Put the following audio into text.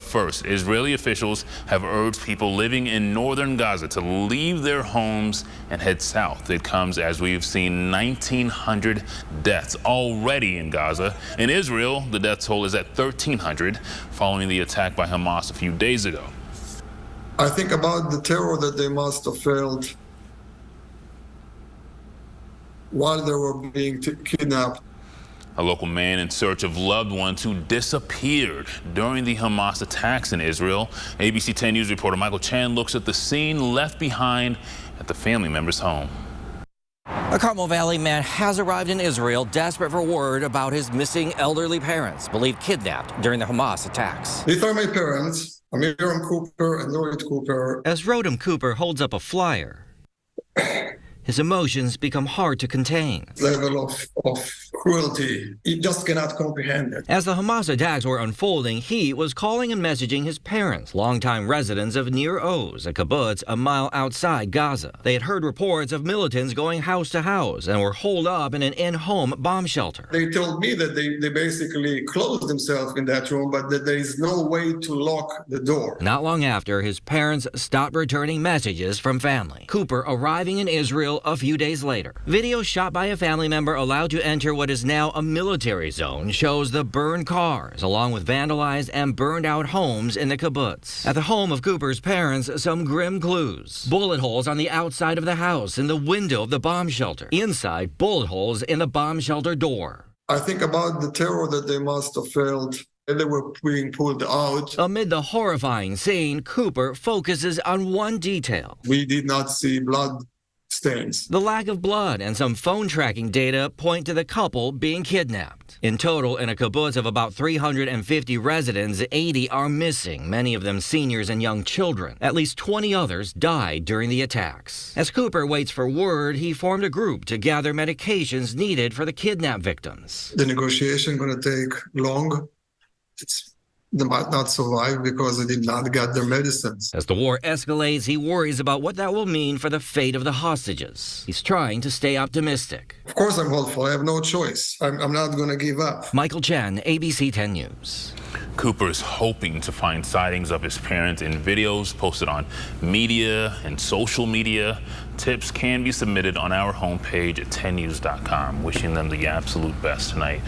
first, Israeli officials have urged people living in northern Gaza to leave their homes and head south. It comes as we've seen 1,900 deaths already in Gaza. In Israel, the death toll is at 1,300 following the attack by Hamas a few days ago. I think about the terror that they must have felt while they were being kidnapped. A local man in search of loved ones who disappeared during the Hamas attacks in Israel. ABC 10 News reporter Michael Chan looks at the scene left behind at the family member's home. A Carmel Valley man has arrived in Israel, desperate for word about his missing elderly parents, believed kidnapped during the Hamas attacks. These are my parents, Amiram Cooper and Norit Cooper. As Rodham Cooper holds up a flyer, his emotions become hard to contain. Level of cruelty, he just cannot comprehend it. As the Hamas attacks were unfolding, he was calling and messaging his parents, longtime residents of Nir Oz, a kibbutz a mile outside Gaza. They had heard reports of militants going house to house and were holed up in an in-home bomb shelter. They told me that they basically closed themselves in that room, but that there is no way to lock the door. Not long after, his parents stopped returning messages from family. Cooper arriving in Israel a few days later. Video shot by a family member allowed to enter what is now a military zone shows the burned cars, along with vandalized and burned out homes in the kibbutz. At the home of Cooper's parents, some grim clues. Bullet holes on the outside of the house, in the window of the bomb shelter. Inside, bullet holes in the bomb shelter door. I think about the terror that they must have felt. They were being pulled out. Amid the horrifying scene, Cooper focuses on one detail. We did not see blood stains. The lack of blood and some phone tracking data point to the couple being kidnapped. In total, in a kibbutz of about 350 residents, 80 are missing, many of them seniors and young children. At least 20 others died during the attacks. As Cooper waits for word, he formed a group to gather medications needed for the kidnap victims. The negotiation going to take long. They might not survive because they did not get their medicines. As the war escalates, he worries about what that will mean for the fate of the hostages. He's trying to stay optimistic. Of course I'm hopeful. I have no choice. I'm not going to give up. Michael Chen, ABC 10 News. Cooper is hoping to find sightings of his parents in videos posted on media and social media. Tips can be submitted on our homepage at 10news.com. Wishing them the absolute best tonight.